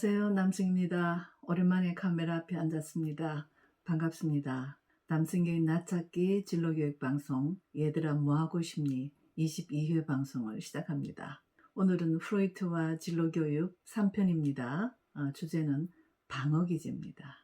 안녕하세요. 남승입니다. 오랜만에 카메라 앞에 앉았습니다. 반갑습니다. 남승의 낮찾기 진로교육 방송 얘들아 뭐하고 싶니 22회 방송을 시작합니다. 오늘은 프로이트와 진로교육 3편입니다. 주제는 방어기제입니다.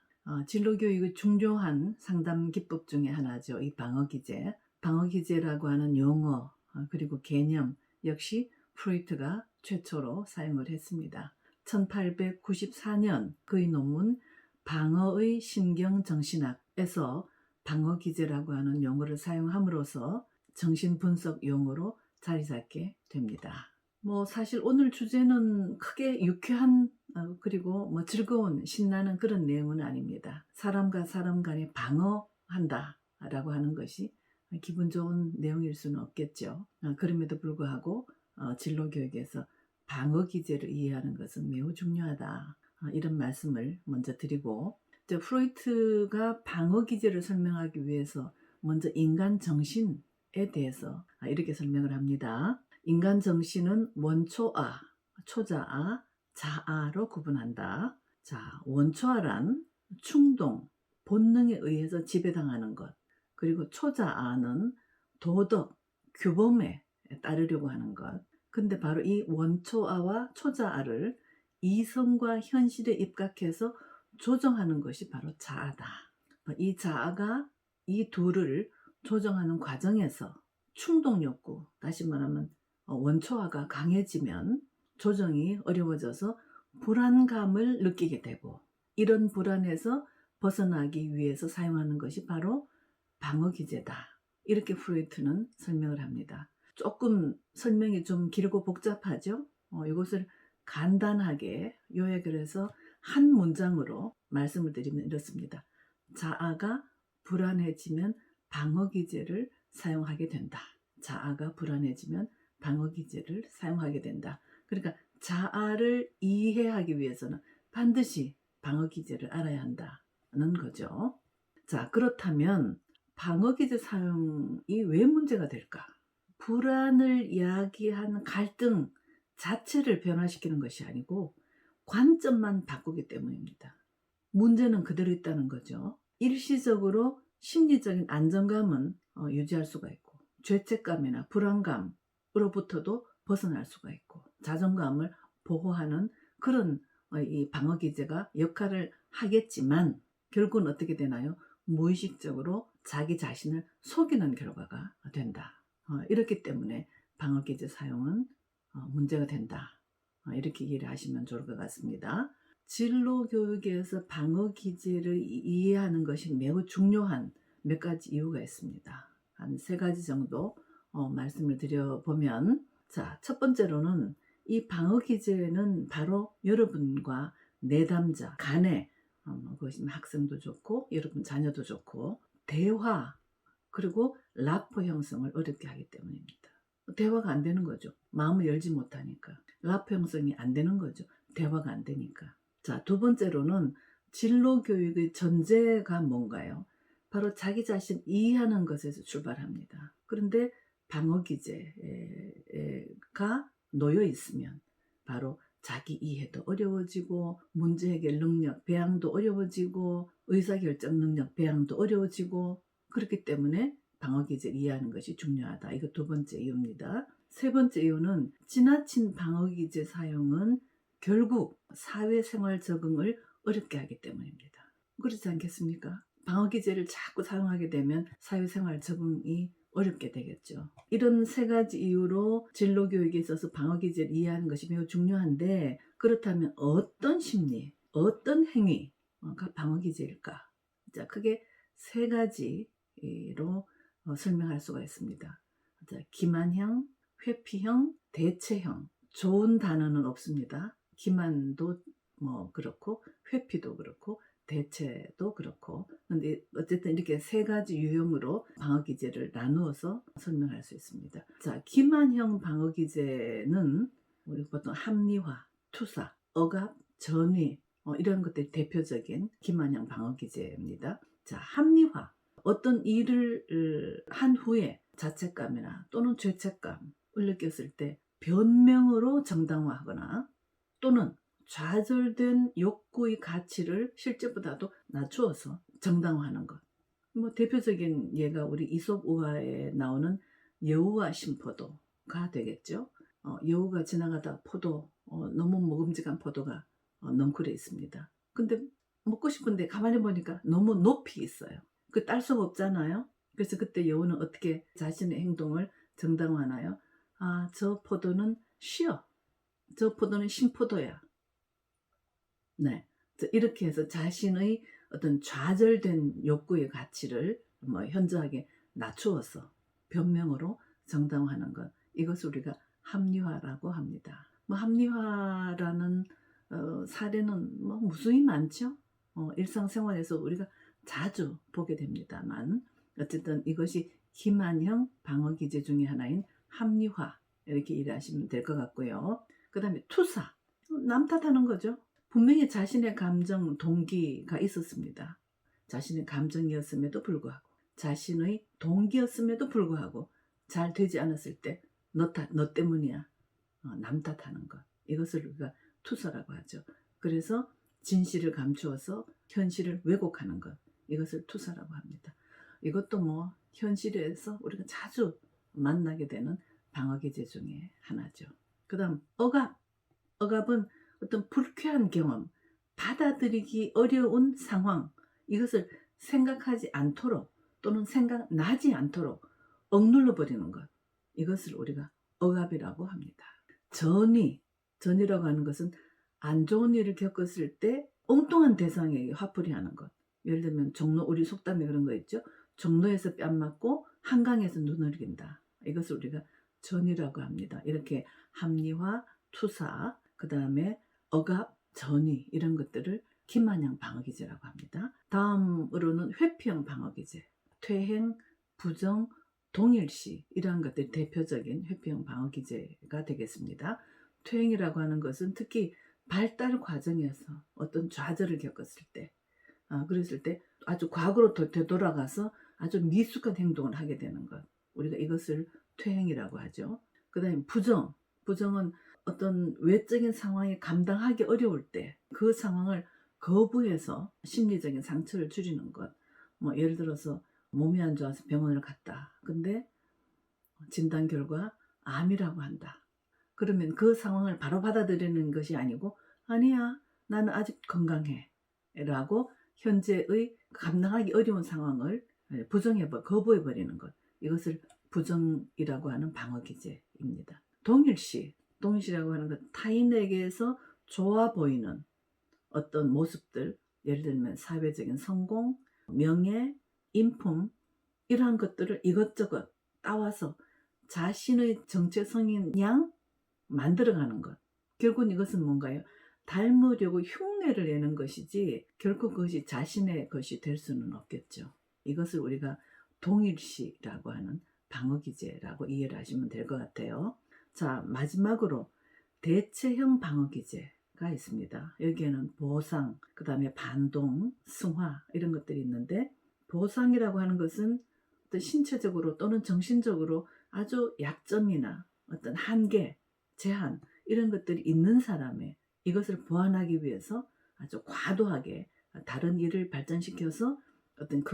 진로교육의 중요한 상담 기법 중에 하나죠. 이 방어기제. 방어기제라고 하는 용어 그리고 개념 역시 프로이트가 최초로 사용을 했습니다. 1894년 그의 논문 방어의 신경정신학에서 방어기제라고 하는 용어를 사용함으로써 정신분석 용어로 자리 잡게 됩니다. 사실 오늘 주제는 크게 유쾌한 그리고 즐거운 신나는 그런 내용은 아닙니다. 사람과 사람 간에 방어한다 라고 하는 것이 기분 좋은 내용일 수는 없겠죠. 그럼에도 불구하고 진로교육에서 방어기제를 이해하는 것은 매우 중요하다. 이런 말씀을 먼저 드리고, 프로이트가 방어기제를 설명하기 위해서 먼저 인간 정신에 대해서 이렇게 설명을 합니다. 인간 정신은 원초아, 초자아, 자아로 구분한다. 자, 원초아란 충동, 본능에 의해서 지배당하는 것, 그리고 초자아는 도덕, 규범에 따르려고 하는 것. 근데 바로 이 원초아와 초자아를 이성과 현실에 입각해서 조정하는 것이 바로 자아다. 이 자아가 이 둘을 조정하는 과정에서 충동욕구, 다시 말하면 원초아가 강해지면 조정이 어려워져서 불안감을 느끼게 되고, 이런 불안에서 벗어나기 위해서 사용하는 것이 바로 방어기제다. 이렇게 프로이트는 설명을 합니다. 조금 설명이 좀 길고 복잡하죠? 이것을 간단하게 요약을 해서 한 문장으로 말씀을 드리면 이렇습니다. 자아가 불안해지면 방어기제를 사용하게 된다. 자아가 불안해지면 방어기제를 사용하게 된다. 그러니까 자아를 이해하기 위해서는 반드시 방어기제를 알아야 한다는 거죠. 자, 그렇다면 방어기제 사용이 왜 문제가 될까? 불안을 야기하는 갈등 자체를 변화시키는 것이 아니고 관점만 바꾸기 때문입니다. 문제는 그대로 있다는 거죠. 일시적으로 심리적인 안정감은 유지할 수가 있고, 죄책감이나 불안감으로부터도 벗어날 수가 있고, 자존감을 보호하는 그런 이 방어기제가 역할을 하겠지만 결국은 어떻게 되나요? 무의식적으로 자기 자신을 속이는 결과가 된다. 이렇기 때문에 방어기제 사용은 문제가 된다. 이렇게 이해를 하시면 좋을 것 같습니다. 진로교육에서 방어기제를 이해하는 것이 매우 중요한 몇 가지 이유가 있습니다. 한 3가지 정도 말씀을 드려보면, 자, 첫 번째로는 이 방어기제는 바로 여러분과 내담자 간에 그것이 학생도 좋고 여러분 자녀도 좋고 대화 그리고 라포 형성을 어렵게 하기 때문입니다. 대화가 안 되는 거죠. 마음을 열지 못하니까. 라포 형성이 안 되는 거죠. 대화가 안 되니까. 자, 두 번째로는 진로교육의 전제가 뭔가요? 바로 자기 자신 이해하는 것에서 출발합니다. 그런데 방어기제가 놓여 있으면 바로 자기 이해도 어려워지고 문제 해결 능력 배양도 어려워지고 의사결정 능력 배양도 어려워지고, 그렇기 때문에 방어기제를 이해하는 것이 중요하다. 이거 두 번째 이유입니다. 세 번째 이유는 지나친 방어기제 사용은 결국 사회생활 적응을 어렵게 하기 때문입니다. 그렇지 않겠습니까? 방어기제를 자꾸 사용하게 되면 사회생활 적응이 어렵게 되겠죠. 이런 3가지 이유로 진로교육에 있어서 방어기제를 이해하는 것이 매우 중요한데, 그렇다면 어떤 심리, 어떤 행위가 방어기제일까? 자, 크게 3가지로 설명할 수가 있습니다. 자, 기만형, 회피형, 대체형. 좋은 단어는 없습니다. 기만도 그렇고 회피도 그렇고 대체도 그렇고, 근데 어쨌든 이렇게 3가지 유형으로 방어기제를 나누어서 설명할 수 있습니다. 자, 기만형 방어기제는 우리 보통 합리화, 투사, 억압, 전위 이런 것들이 대표적인 기만형 방어기제입니다. 자, 합리화. 어떤 일을 한 후에 자책감이나 또는 죄책감을 느꼈을 때 변명으로 정당화하거나 또는 좌절된 욕구의 가치를 실제보다도 낮추어서 정당화하는 것. 뭐 대표적인 예가 우리 이솝 우화에 나오는 여우와 신포도가 되겠죠. 여우가 지나가다 포도, 너무 먹음직한 포도가 넝쿨에 있습니다. 근데 먹고 싶은데 가만히 보니까 너무 높이 있어요. 그 딸 수가 없잖아요. 그래서 그때 여우는 어떻게 자신의 행동을 정당화하나요? 아, 저 포도는 쉬어. 저 포도는 신포도야. 네. 이렇게 해서 자신의 어떤 좌절된 욕구의 가치를 뭐 현저하게 낮추어서 변명으로 정당화하는 것. 이것을 우리가 합리화라고 합니다. 뭐 합리화라는 사례는 뭐 무수히 많죠. 일상생활에서 우리가 자주 보게 됩니다만 어쨌든 이것이 기만형 방어 기제 중에 하나인 합리화 이렇게 이해하시면 될 것 같고요. 그 다음에 투사. 남 탓하는 거죠. 분명히 자신의 감정, 동기가 있었습니다. 자신의 감정이었음에도 불구하고 자신의 동기였음에도 불구하고 잘 되지 않았을 때 너 때문이야. 남 탓하는 것. 이것을 우리가 투서라고 하죠. 그래서 진실을 감추어서 현실을 왜곡하는 것. 이것을 투서라고 합니다. 이것도 뭐 현실에서 우리가 자주 만나게 되는 방어기제 중에 하나죠. 그 다음 억압. 억압은 어떤 불쾌한 경험, 받아들이기 어려운 상황, 이것을 생각하지 않도록 또는 생각나지 않도록 억눌러 버리는 것. 이것을 우리가 억압이라고 합니다. 전이라고 하는 것은 안 좋은 일을 겪었을 때 엉뚱한 대상에게 화풀이 하는 것. 예를 들면 우리 속담에 그런 거 있죠. 종로에서 뺨 맞고 한강에서 눈을 이긴다. 이것을 우리가 전이라고 합니다. 이렇게 합리화, 투사, 그 다음에 억압, 전이 이런 것들을 기만형 방어기제라고 합니다. 다음으로는 회피형 방어기제, 퇴행, 부정, 동일시 이러한 것들이 대표적인 회피형 방어기제가 되겠습니다. 퇴행이라고 하는 것은 특히 발달 과정에서 어떤 좌절을 겪었을 때 그랬을 때 아주 과거로 되돌아가서 아주 미숙한 행동을 하게 되는 것. 우리가 이것을 퇴행이라고 하죠. 그 다음에 부정은 어떤 외적인 상황이 감당하기 어려울 때 그 상황을 거부해서 심리적인 상처를 줄이는 것. 뭐 예를 들어서 몸이 안 좋아서 병원을 갔다. 근데 진단 결과 암이라고 한다. 그러면 그 상황을 바로 받아들이는 것이 아니고 아니야, 나는 아직 건강해 라고 현재의 감당하기 어려운 상황을 거부해버리는 것. 이것을 부정이라고 하는 방어기제입니다. 동일시라고 하는 것, 타인에게서 좋아 보이는 어떤 모습들, 예를 들면 사회적인 성공, 명예, 인품 이러한 것들을 이것저것 따와서 자신의 정체성인 양 만들어가는 것. 결국은 이것은 뭔가요? 닮으려고 흉내를 내는 것이지 결코 그것이 자신의 것이 될 수는 없겠죠. 이것을 우리가 동일시라고 하는 방어기제라고 이해를 하시면 될 것 같아요. 자, 마지막으로 대체형 방어기제가 있습니다. 여기에는 보상, 그 다음에 반동, 승화 이런 것들이 있는데 보상이라고 하는 것은 어떤 신체적으로 또는 정신적으로 아주 약점이나 어떤 한계, 제한 이런 것들이 있는 사람의 이것을 보완하기 위해서 아주 과도하게 다른 일을 발전시켜서 어떤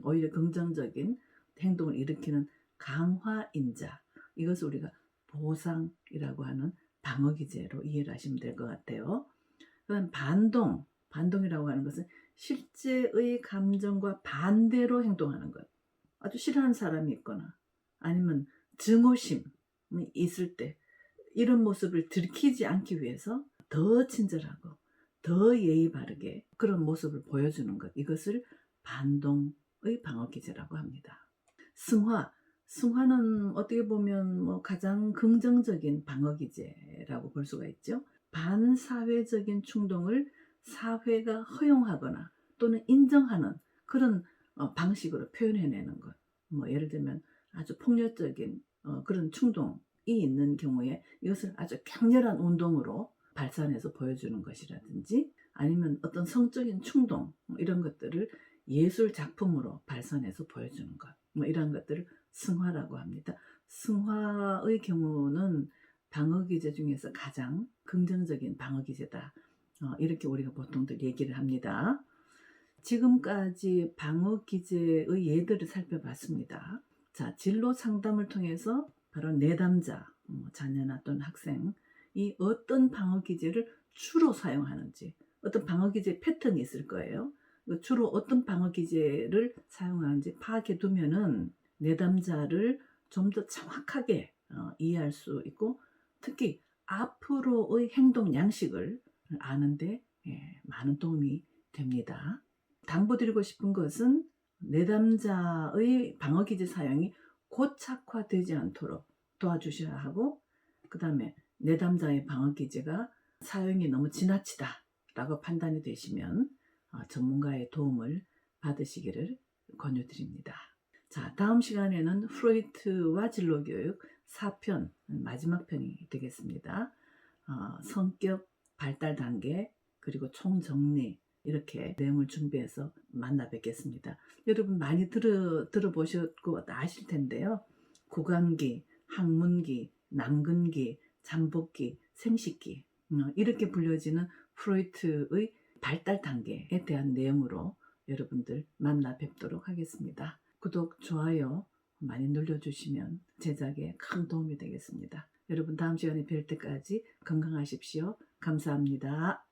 오히려 긍정적인 행동을 일으키는 강화인자, 이것을 우리가 보상이라고 하는 방어기제로 이해를 하시면 될 것 같아요. 그다음 반동이라고 하는 것은 실제의 감정과 반대로 행동하는 것. 아주 싫어하는 사람이 있거나 아니면 증오심이 있을 때 이런 모습을 들키지 않기 위해서 더 친절하고 더 예의 바르게 그런 모습을 보여주는 것. 이것을 반동의 방어기제라고 합니다. 승화는 어떻게 보면 뭐 가장 긍정적인 방어기제라고 볼 수가 있죠. 반사회적인 충동을 사회가 허용하거나 또는 인정하는 그런 방식으로 표현해내는 것. 뭐 예를 들면 아주 폭력적인 그런 충동이 있는 경우에 이것을 아주 격렬한 운동으로 발산해서 보여주는 것이라든지 아니면 어떤 성적인 충동 이런 것들을 예술 작품으로 발산해서 보여주는 것. 뭐 이런 것들을 승화라고 합니다. 승화의 경우는 방어기제 중에서 가장 긍정적인 방어기제다. 이렇게 우리가 보통들 얘기를 합니다. 지금까지 방어기제의 예들을 살펴봤습니다. 자, 진로 상담을 통해서 바로 내담자, 자녀나 또는 학생이 어떤 방어기제를 주로 사용하는지, 어떤 방어기제 패턴이 있을 거예요. 주로 어떤 방어기제를 사용하는지 파악해 두면은 내담자를 좀 더 정확하게 이해할 수 있고, 특히 앞으로의 행동 양식을 아는데 많은 도움이 됩니다. 당부드리고 싶은 것은 내담자의 방어기제 사용이 고착화되지 않도록 도와주셔야 하고, 그 다음에 내담자의 방어기제가 사용이 너무 지나치다 라고 판단이 되시면 전문가의 도움을 받으시기를 권유드립니다. 자, 다음 시간에는 프로이트와 진로교육 4편 마지막 편이 되겠습니다. 성격 발달 단계 그리고 총정리 이렇게 내용을 준비해서 만나 뵙겠습니다. 여러분 많이 들어보셨고 아실 텐데요. 구강기, 항문기, 남근기, 잠복기, 생식기 이렇게 불려지는 프로이트의 발달 단계에 대한 내용으로 여러분들 만나 뵙도록 하겠습니다. 구독, 좋아요 많이 눌러주시면 제작에 큰 도움이 되겠습니다. 여러분 다음 시간에 뵐 때까지 건강하십시오. 감사합니다.